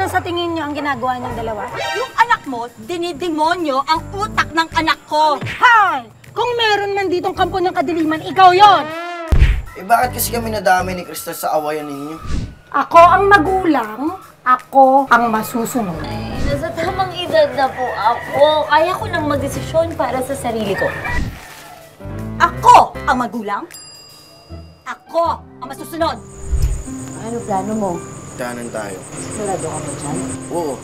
ano sa tingin niyo ang ginagawa niyong dalawa? Yung anak mo, dinidemonyo ang utak ng anak ko. Hay! Kung meron man ditong kampo ng kadiliman, ikaw yon. Eh bakit kasi kami nadami ni Crystal sa awayan ninyo? Ako ang magulang, ako ang masusunod. Nasa tamang edad na po ako. Kaya ko nang magdesisyon para sa sarili ko. Ako ang magulang. Ako ang masusunod. Ano plano mo? Danan tayo. Sigurado ka ba dyan? Oo.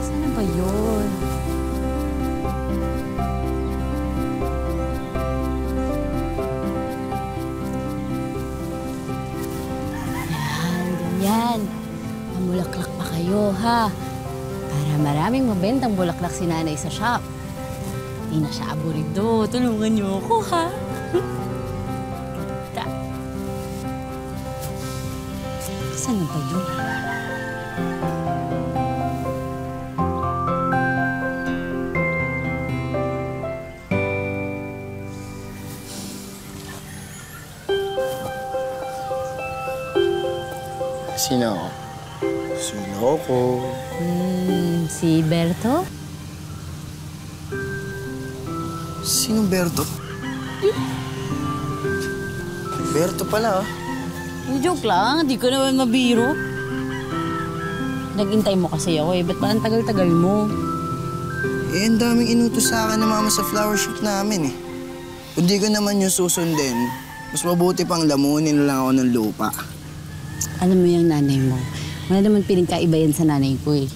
Sana ba yun? Ganyan. Mamulaklak pa kayo, ha? Para maraming mabentang bulaklak si nanay sa shop. Hindi na siya aburido. Tulungan niyo ako, ha? Saan na ba yun? Sino ako? Sino ako? Si Berto? Sinong Berto? Berto pala, ah. Joke lang, di ko naman mabiro. Nag-intay mo kasi ako eh. Ba't ba ang tagal-tagal mo? Eh, ang daming inutos sa akin ng mama sa flower shop namin, eh. Kung di ko naman yung susundin, mas mabuti pang lamunin lang ako ng lupa. Alam mo yung nanay mo, wala naman pinagkaiba yan sa nanay ko eh.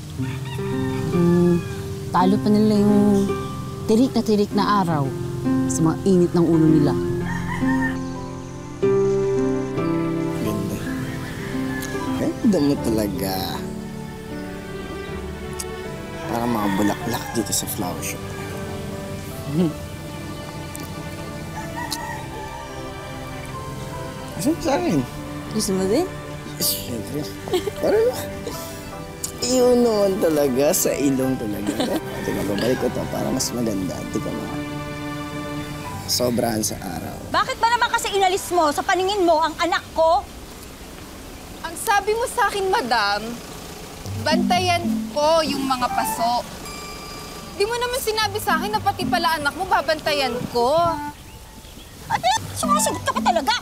Talo pa nila yung tirik na araw sa mga init ng ulo nila. Ganda. Ganda mo talaga. Parang mga bulaklak dito sa flower shop. Asan sa akin? Gusto mo din? Siyempre. Parang yun naman talaga, sa ilong talaga. Teka, babalik ko to para mas maganda. Teka mo. Sobrahan sa araw. Bakit ba naman kasi inalis mo sa paningin mo ang anak ko? Ang sabi mo sa akin, madam, bantayan ko yung mga paso. Di mo naman sinabi sa akin na pati pala anak mo babantayan ko. Ate, sumasagot ka pa talaga.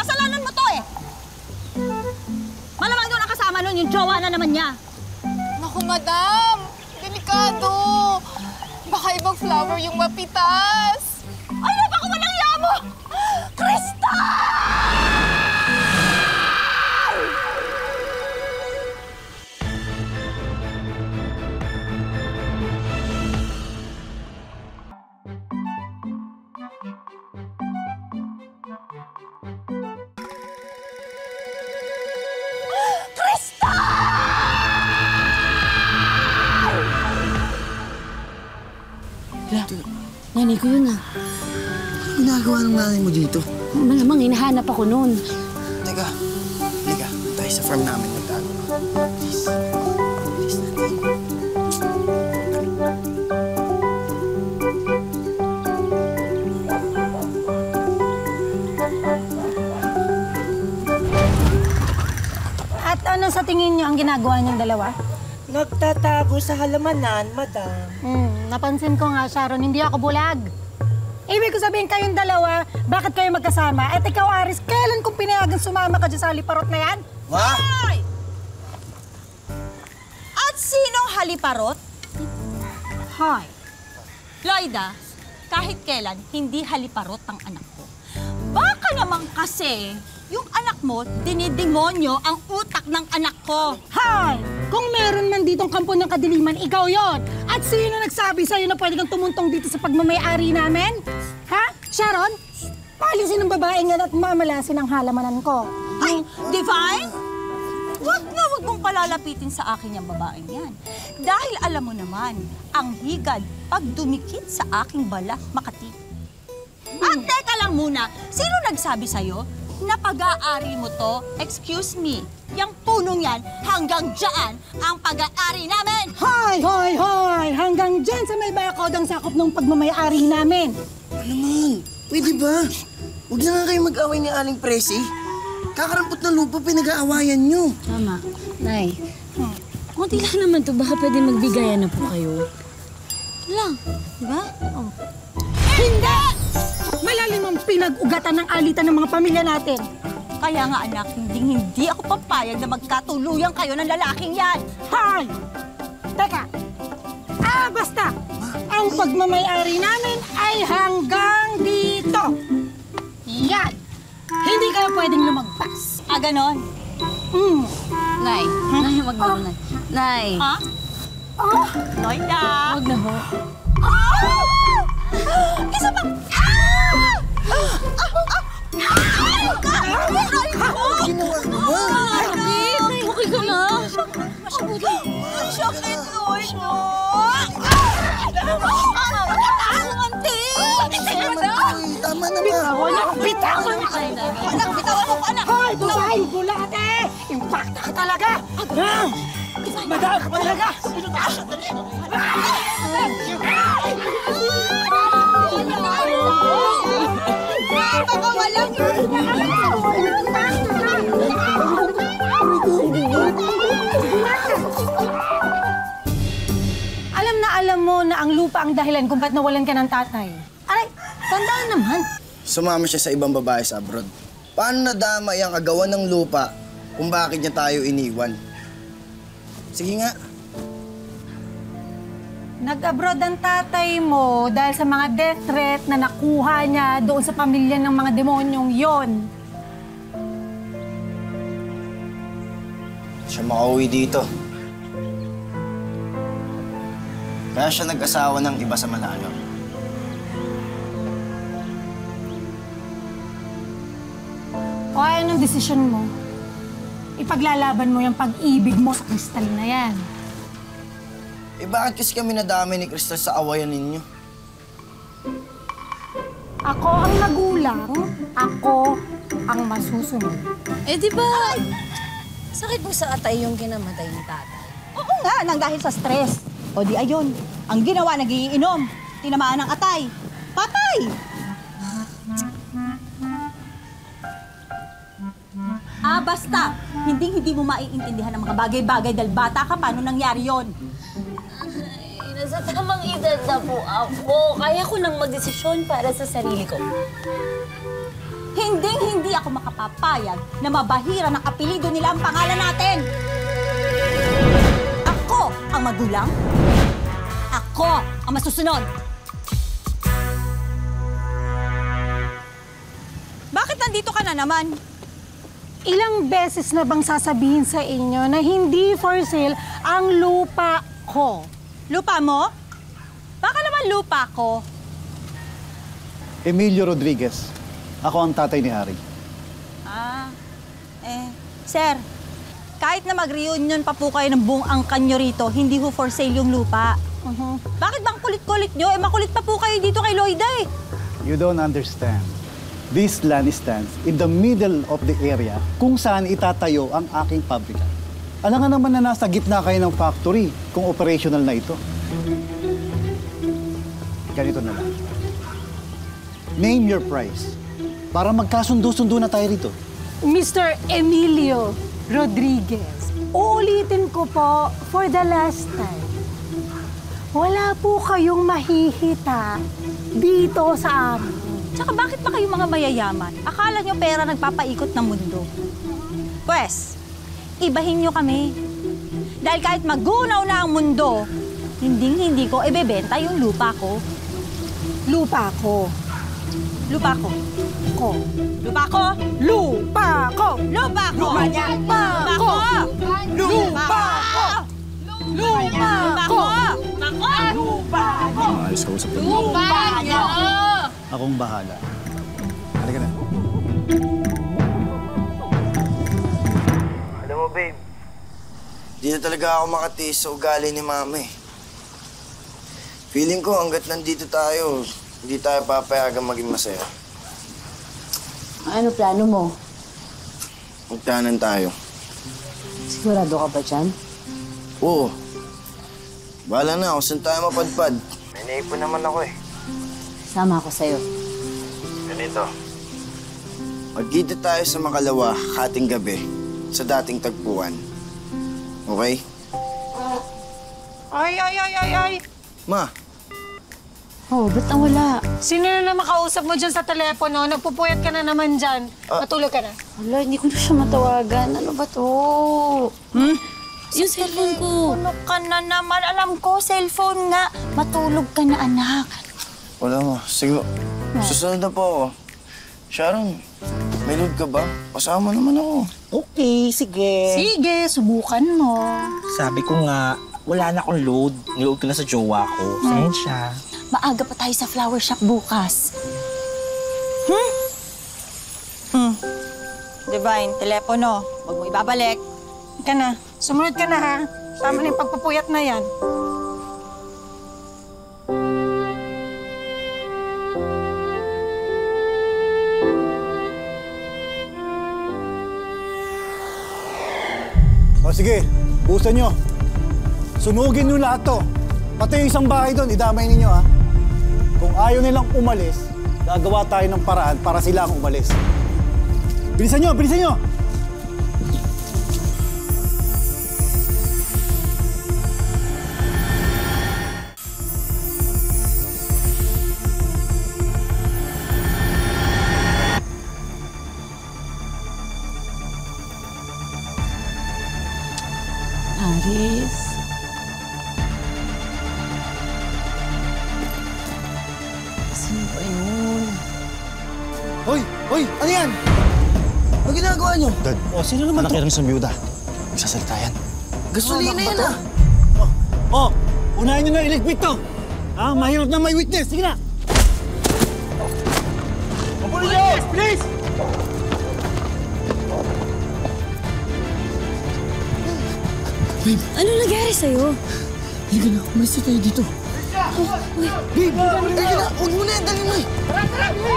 Kasalanan mo to eh. Malamang doon ang kasama nun, yung jowa na naman niya. Naku, madam, delikado. Baka ibang flower yung mapitas. Ano ba kung walang yamo? Krista! Nanay ko yun ah. Anong ginagawa ng nanay mo dito? Malamang hinahanap ako noon. Teka, halika. Tayo sa farm namin magtago. Please. Please natin. At ano sa tingin niyo ang ginagawa niyong dalawa? Nagtatago sa halamanan, madam. Napansin ko nga, Sharon, hindi ako bulag. Ibig ko sabihin kayong dalawa, bakit kayo magkasama? At ikaw, Aris, kailan kong pinayagan sumama ka dyan sa haliparot na yan? Ma! Hoy! At sinong haliparot? Hoy. Lloyda, kahit kailan, hindi haliparot ang anak ko. Baka naman kasi, yung anak mo, dinidemonyo ang utak ng anak ko. Hoy! Kung meron man ditong kampo ng kadiliman, ikaw yon. At sino nagsabi sa'yo na pwede kang tumuntong dito sa pagmamayari namin? Ha? Sharon? Palisin ng babaeng yan at mamalasin ang halamanan ko. Ay, Divine? Wag mong palalapitin sa akin yung babaeng yan. Dahil alam mo naman, ang higad pag dumikit sa aking bala, makati. At teka lang muna, sino nagsabi sa'yo na pag-aari mo to? Excuse me, yung punong yan, hanggang dyan ang pag-aari namin! Hoy, hoy, hoy! Hanggang dyan sa may bakod ang sakop ng pagmamayari namin. Ano naman? Pwede ba? Huwag na nga kayo mag-away ni Aling Presi. Kakarampot na lupa, pinag-aawayan nyo. Tama. Nay, konti lang naman to. Baka pwede magbigayan na po kayo. Lang, di ba? Oh. Hindi! Malalim ang pinag-ugatan ng alitan ng mga pamilya natin. Kaya nga anak, hindi ako papayag na magkatuluyan kayo ng lalaking yan! Hoy! Teka! Basta! Ang pagmamayari namin ay hanggang dito! Yan! Hindi kayo pwedeng lumagpas. Ganon? Nay, Nay, wag na ho, Nay. Nay, Ha? Loida! wag na ho. Isa pa! Ginawa mo ba? Nay, okay ka na? Sakit, Lord, no! Tama na ba? Bitawan niyo! Bitawan niyo! Ay, Nay. Anak, bitawan mo ko, anak! Hoy! Busahin ko lahat eh! Impacta ka talaga! Madaan ka talaga! Baka walang... Alam mo na ang lupa ang dahilan kung ba't nawalan ka ng tatay. Aray, tandaan naman. Sumama siya sa ibang babae sa abroad. Paano nadama yung kagawan ng lupa kung bakit niya tayo iniwan? Sige nga. Nag-abroad ang tatay mo dahil sa mga death threat na nakuha niya doon sa pamilya ng mga demonyong yon. Siya makauwi dito. Kaya siya nag-asawa ng iba sa malayo. O anong desisyon mo? Ipaglalaban mo yung pag-ibig mo sa kristal na yan. Eh bakit kasi kami nadami ni Crystal sa awayan ninyo? Ako ang magulang, ako ang masusunod. Eh, di ba? Sakit po sa atay yung kinamatay ni tatay. Oo nga, nang dahil sa stress. O di ayun, ang ginawa, nagiinom. Tinamaan ng atay. Patay! Basta, hindi mo maiintindihan ang mga bagay-bagay dahil bata ka pa nung nangyari yon. Ay, nasa tamang edad na po ako. Kaya ko nang magdesisyon para sa sarili ko. Hindi ako makapapayag na mabahira ng apelido nila ang pangalan natin. Ako ang magulang. Ako ang masusunod. Bakit nandito ka na naman? Ilang beses na bang sasabihin sa inyo na hindi for sale ang lupa ko? Lupa mo? Baka naman lupa ko. Emilio Rodriguez. Ako ang tatay ni Ari. Sir, kahit na mag-reunion pa po kayo ng buong angkan nyo rito, hindi ho for sale yung lupa. Bakit bang kulit-kulit nyo? Makulit pa po kayo dito kay Loida eh. You don't understand. This land stands in the middle of the area kung saan itatayo ang aking pabrika. Alam nga naman na nasa gitna kayo ng factory kung operational na ito. Ganito na lang. Name your price para magkasundo-sundo na tayo rito. Mr. Emilio Rodriguez, uulitin ko po for the last time. Wala po kayong mahihita dito sa amin. Tsaka bakit pa kayo mga mayayaman? Akala nyo pera nagpapaikot ng mundo. Pwes, ibahin nyo kami. Dahil kahit magunaw na ang mundo, hindi ko ibebenta yung lupa ko. Lupa ko. Lupa ko. Ko. Lupa ko. Lupa ko. Lupa ko. Lupa niya. Lupa ko. Lupa ko. Lupa ko. Lupa ko. Ayos ka usap ko. Lupa niyo. Akong bahala. Halika na. Alam mo, babe, di na talaga ako makatiis sa ugali ni Mama eh. Feeling ko hanggat nandito tayo, hindi tayo papayagang maging masaya. Ano plano mo? Magtanan tayo. Sigurado ka ba dyan? Oo. Bahala na ako, saan tayo mapadpad? May naipon naman ako eh. Sama ako sa'yo. Ganito. Magkita tayo sa Makalawa, kating gabi, sa dating tagpuan. Okay? Ay! Ma, Oh, ba't nawala? Sino na naman kausap mo dyan sa telepono? Nagpupuyat ka na naman dyan. Matulog ka na. Wala, hindi ko na siya matawagan. Ano ba to? Yung cellphone ko. Ano ka na naman? Alam ko, cellphone nga. Matulog ka na, anak. wala mo. Sige, susunod na po ako. Sharon, may load ka ba? Kasama naman ako. Okay, sige. Sige, subukan mo. Sabi ko nga, wala na akong load. Niload ko na sa jowa ko. Sensya. Maaga pa tayo sa flower shop bukas. Divine, telepono. Huwag mo ibabalik. Ka na. Sumunod ka na, ha? Tama na yung pagpupuyat na yan. O sige, busan nyo. Sunugin nyo lahat to. Pati yung isang bahay doon, idamay ninyo ha. Kung ayaw nilang umalis, gagawa tayo ng paraan para sila ang umalis. Bilisan nyo! Bilisan nyo! Aris. Sino ba yun? Hoy! Hoy! Ano yan? Ano ginagawa nyo? Dad, sino naman to? sa byuda. Magsasalita yan. Gasolina yan ah! Oh, unahin nyo na iligpit to! Mahirap na may witness. Sige na! Police! Police! Ano nangyari sa'yo? Halika na, umalis na tayo dito. Babe! Halika na! Huwag mo na yan! Dali mo eh! Akala mo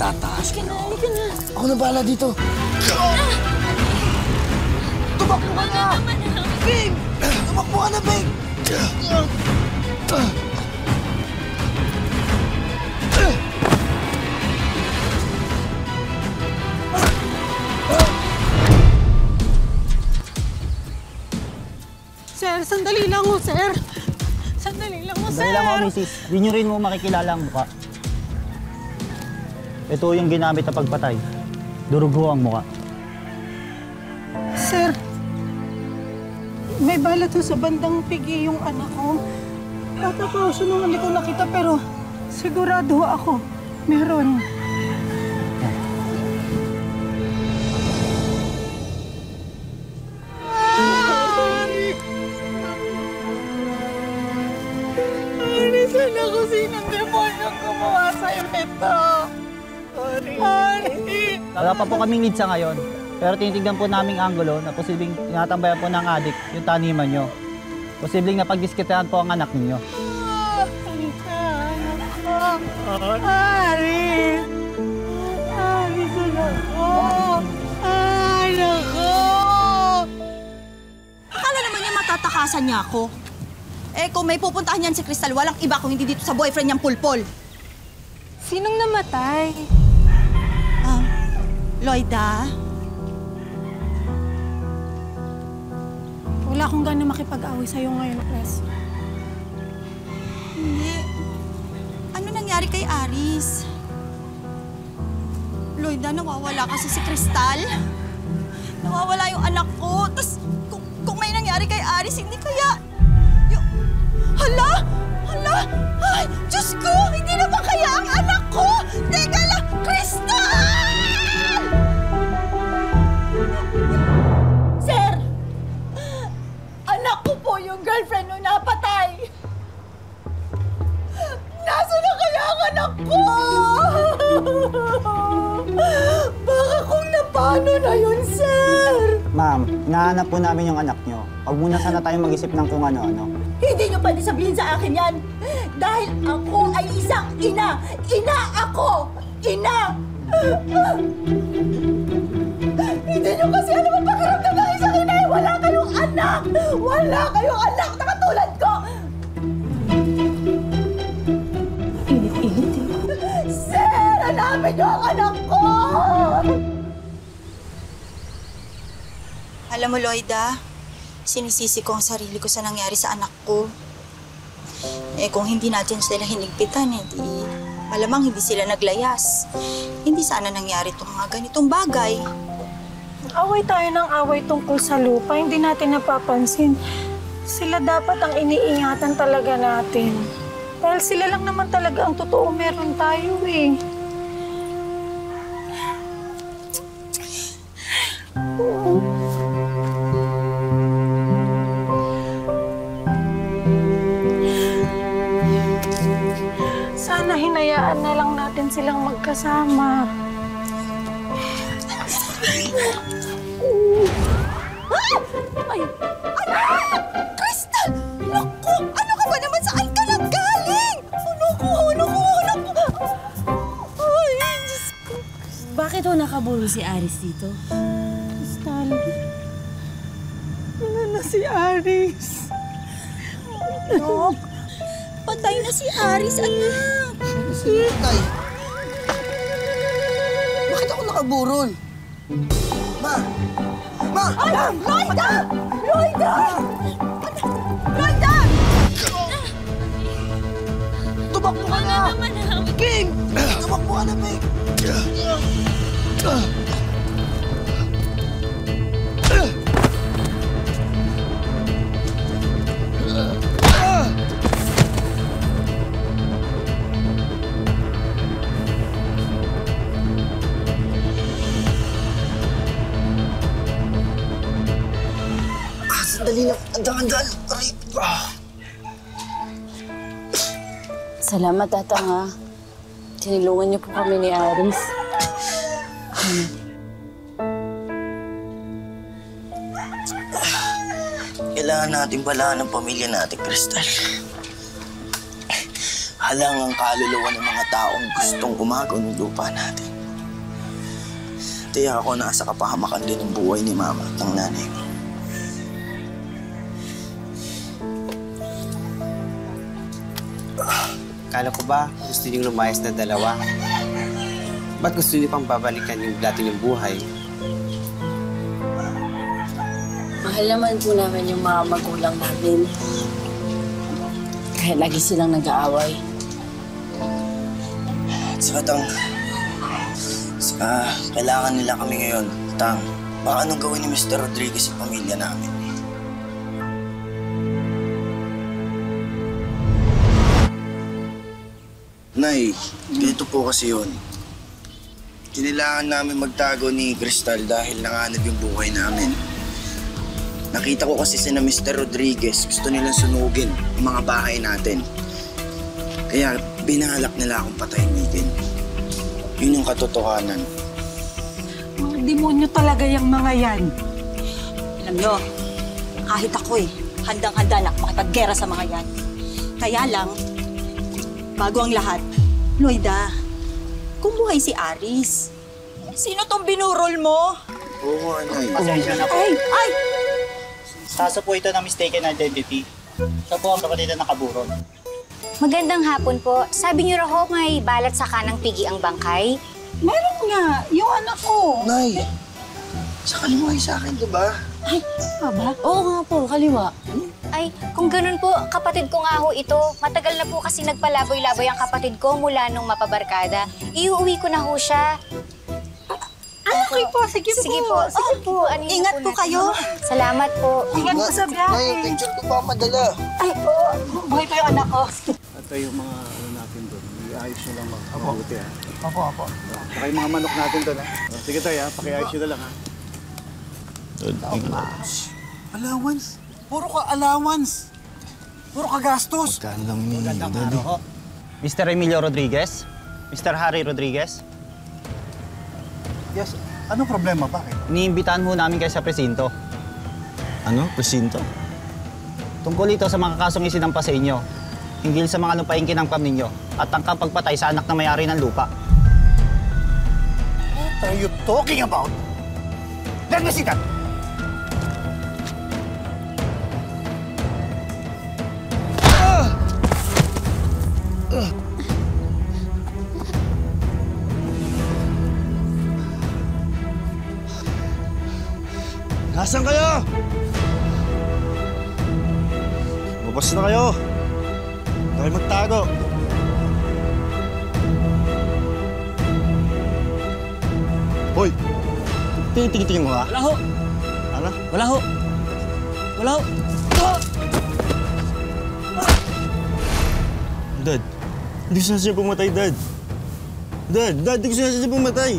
matataas ka na. Ako na bahala dito. Tumakbo ka na! Babe! Tumakbo ka na, babe! Sir, sandali lang ho, sir. Sandali lang ho, sir. Dahil lang ako, misis. Di nyo rin mo makikilala ang mukha. Ito yung ginamit na pagpatay. Durugo ang mukha. Sir, may balat ho sa bandang pigi yung anak ko. Tatapos nung hindi ko nakita pero sigurado ako meron. Sana ko sinong demonyong gumawa sa'yo nito. Ari! Wala pa po kaming lead sa ngayon. Pero tinitignan po naming anggulo na posibleng tinatambayan po ng adik yung taniman nyo. Posibleng napagdiskitahan po ang anak ninyo. Ari! Ari, anak ko! Anak ko! Akala naman niya matatakasan niya ako. Eh, kung may pupuntahan niyan si Crystal, walang iba kung hindi dito sa boyfriend niyang Pulpol. Sinong namatay? Loida? Wala akong gano'n makipag-away sa'yo ngayon, Press. Hindi. Ano nangyari kay Aris? Loida, nawawala kasi si Crystal. Nawawala yung anak ko. Tapos, kung may nangyari kay Aris, hindi kaya... Hala! Hala! Ay, Diyos ko! Hindi na ba kaya ang anak ko? Teka lang! Crystal! Sir! anak ko! Baka kung napano na yun, sir! Ma'am, hinahanap po namin yung anak nyo. Huwag muna sana tayong mag-isip ng kung ano-ano. Hindi niyo pwede sabihin sa akin yan! Dahil ako ay isang ina! Ina ako! Ina! Hindi niyo kasi alam ang pakiramdam ng isang ina! Wala kayong anak! Wala kayong anak na katulad ko! Sir! Hanapin niyo ang anak ko! Alam mo, Loida, sinisisi ko ang sarili ko sa nangyari sa anak ko. Eh, kung hindi natin sila hinigpitan, hindi, malamang hindi sila naglayas. Hindi sana nangyari itong mga ganitong bagay. Away tayo ng away tungkol sa lupa, hindi natin napapansin. Sila dapat ang iniingatan talaga natin. Dahil sila lang naman talaga ang totoo meron tayo eh. Sana hinayaan na lang natin silang magkasama. Ay! Anak! Crystal! Naku! Ano ka ba naman? Saan ka nanggaling? Naku! Ay, Diyos ko. Bakit ho nakaburo si Aris dito? Crystal, wala na si Aris. Anak, patay na si Aris, anak. Tay, bakit ako nakaburol? Ma! Ma! Alam! Loida! Loida! Loida! Tumakbo ka na! King! Tumakbo ka na, Peg! Sandali lang. Andan. Aray. Salamat, Tatang, ha. Tinulungan niyo po kami ni Aris. Kailangan natin balaan ng pamilya natin, Crystal. Halang ang kaluluwa ng mga taong gustong gumagaw ng lupa natin. Kaya ako nasa kapahamakan din ng buhay ni Mama at ng nanay mo. Kala ko ba gusto niyong lumayas na dalawa? Ba't gusto niyo pang babalikan yung dati ng buhay? Mahal naman po namin yung mga magulang namin. Kahit lagi silang nag-aaway. Saka kailangan nila kami ngayon. Tang, baka anong gawin ni Mr. Rodriguez sa pamilya namin? Nay, ganito po kasi yun. Kinilangan namin magtago ni Crystal dahil nanganib yung buhay namin. Nakita ko kasi sina Mr. Rodriguez, gusto nilang sunugin ang mga bahay natin. Kaya binalak nila akong patahimikin. Yun yung katotohanan. Mga demonyo talaga yung mga yan. Alam nyo, kahit ako handang-handa na makipaggera sa mga yan. Kaya lang, bago ang lahat, Loida, kung buhay si Aris, sino tong binurol mo? Oo, Nay. Pasensya na po. Ay! Kaso po ito na mistaken identity. Siya po ang kapatid na nakaburol. Magandang hapon po. Sabi niyo raw ho may balat sa kanang pigi ang bangkay? Meron nga, yung anak ko. Nay, sa kalimuhay sa akin, diba? Ay, ba? Oo nga po, kaliwa. Ay, kung ganun po, kapatid ko nga ho ito. Matagal na po kasi nagpalaboy-laboy ang kapatid ko mula nung mapabarkada. Iuwi ko na ho siya. Okay po, sige po. Sige po, sige po. Ingat po kayo. Salamat po. Ingat po sa biyahe. Nay, picture ko pa madala. Ay, oo. Buhay pa yung anak ko. At yung mga natin doon, iayos nyo lang mabuti, ha? Opo. Saka yung mga manok natin doon, ha? Sige tayo, ha? Pakiayos nyo na lang, ha? Allowance? Puro ka allowance. Puro ka gastos. Magkano lang ni Magandang araw ho. Mr. Emilio Rodriguez? Mr. Harry Rodriguez? Yes, anong problema? Bakit? Iniimbitahan ho namin kayo sa presinto. Ano? Presinto? Tungkol ito sa mga kasong isinampa sa inyo. Hinggil sa mga lupaing kinangkam ninyo at tangkang pagpatay sa anak na may-ari ng lupa. What are you talking about? Let me see that! Nasaan kayo? Lumabas na kayo. Huwag kayo magtago. Hoy! Tinitingin mo ha? Wala ho! Ano? Wala ho! Wala ho! Dad, hindi ko sinasadya pumatay, Dad. Dad, hindi ko sinasadya pumatay.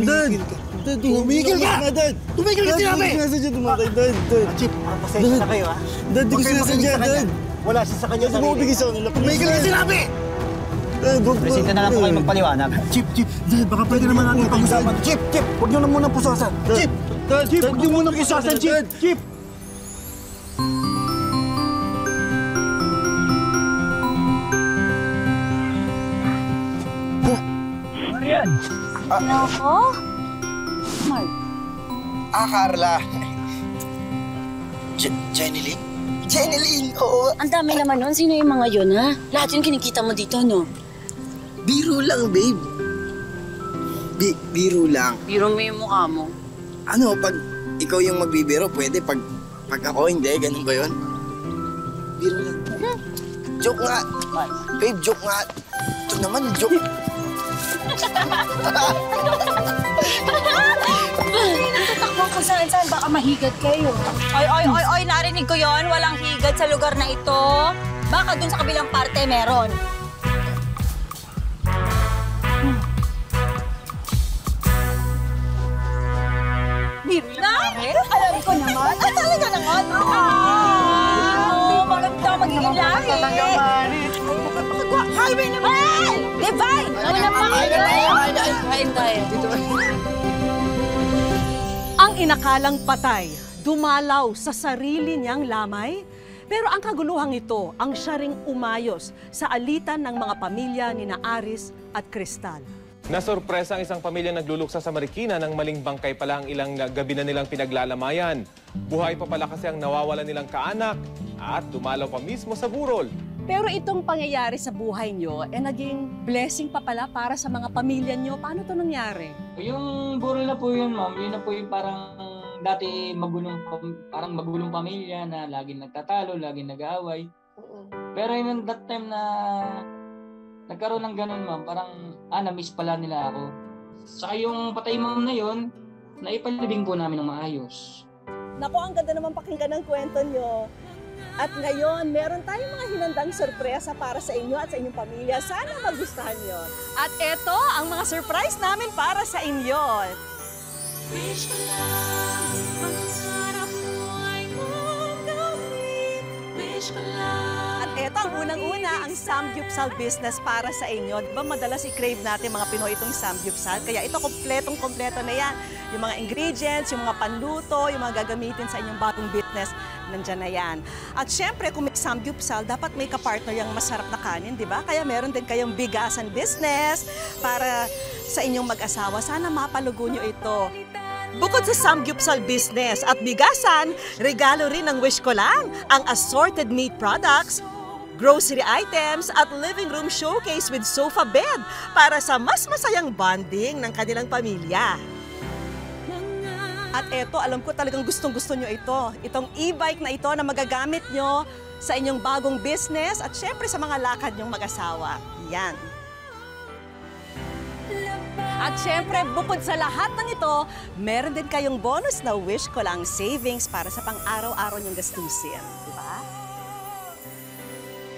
Dad! Dad, tumigil ka! Dad! Tumigil ka sinabi! Dad, hindi ko sinasadya tumatay, Dad. Dad! Chip, pasensya na kayo ha. Dad, hindi ko sinasadya, Dad. Wala siya sa kanya Dad, bumibigay sa kanila. Tumigil ka sinabi! Dad, Presinto na lang po kayo magpaliwanag. Chip, Dad, baka pwede naman natin pag-usapan. Chip, huwag niyo na muna pusasan. Chip! Chip, huwag niyo muna pusasan, Chip! Chip! Ako? Mark. Carla. Jeneline? Jeneline, oo. Ang dami naman nun. Sino yung mga yun, ha? Lahat yung kinikita mo dito, no? Biro lang, babe. Biro lang. Biro mo yung mukha mo. Ano, pag ikaw yung magbibiro, pwede. Pag ako, hindi. Ganun ba yun? Biro lang. Joke nga. Babe, joke nga. Ito naman, joke. Tatakbo kung saan-saan. Baka mahigat kayo. Oy, narinig ko yon. Walang higad sa lugar na ito. Baka dun sa kabilang parte meron. Alam ko naman. Talaga naman. Maganda magiging lahi. Highway naman! Divine! Kain tayo. Ang inakalang patay, dumalaw sa sarili niyang lamay, pero ang kaguluhang ito ang siya ring umayos sa alitan ng mga pamilya ni Aris at Cristal. Nasurpresa ang isang pamilya nagluluksa sa Marikina nang maling bangkay pala ang ilang gabi na nilang pinaglalamayan. Buhay pa pala kasi ang nawawalan nilang kaanak at dumalaw pa mismo sa burol. Pero itong pangyayari sa buhay nyo, naging blessing pa pala para sa mga pamilya nyo. Paano to nangyari? Yung burol na po yun, ma'am. Yun na po yung parang dati magulong pamilya na laging nagtatalo, laging nag-aaway. Pero yun that time na nagkaroon ng ganun, ma'am, parang na-miss pala nila ako. Saka yung patay ma'am na yun, naipalibing po namin ng maayos. Naku, ang ganda naman pakinggan ng kwento nyo. At ngayon, meron tayong mga hinandang sorpresa para sa inyo at sa inyong pamilya. Sana magustuhan nyo. At eto ang mga surprise namin para sa inyo. Wish ko lang, pangarap mo ay magawin. Wish ko lang. At eto ang unang-una, ang samgyupsal business para sa inyo. Diba madalas i-crave natin mga Pinoy itong samgyupsal? Kaya ito kompletong-kompleto na yan. Yung mga ingredients, yung mga panluto, yung mga gagamitin sa inyong bagong business, nandyan na yan. At syempre, kung may samgyupsal, dapat may kapartner yung masarap na kanin, di ba? Kaya meron din kayong bigasan business para sa inyong mag-asawa. Sana mapalugo nyo ito. Bukod sa samgyupsal business at bigasan, regalo rin ng Wish Ko Lang ang assorted meat products, grocery items at living room showcase with sofa bed para sa mas masayang bonding ng kanilang pamilya. At eto, alam ko talagang gustong-gusto nyo ito. Itong e-bike na ito na magagamit nyo sa inyong bagong business at syempre sa mga lakad nyong mag-asawa. Yan. At syempre, bukod sa lahat ng ito, meron din kayong bonus na Wish Ko Lang savings para sa pang-araw-araw nyong gastusin. Diba?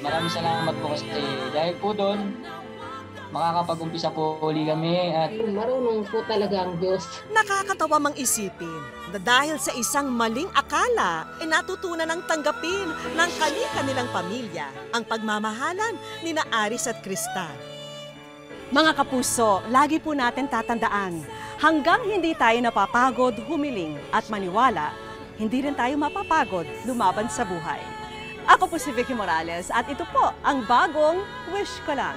Maraming salamat po kasi dahil po doon, makakapag-umpisa po uli kami at marunong po talaga ang Diyos. Nakakatawa mang isipin na dahil sa isang maling akala, natutunan ng tanggapin ng kanilang pamilya ang pagmamahalan ni Aris at Cristal. Mga kapuso, lagi po natin tatandaan, hanggang hindi tayo napapagod humiling at maniwala, hindi rin tayo mapapagod lumaban sa buhay. Ako po si Vicky Morales at ito po ang bagong Wish Ko Lang.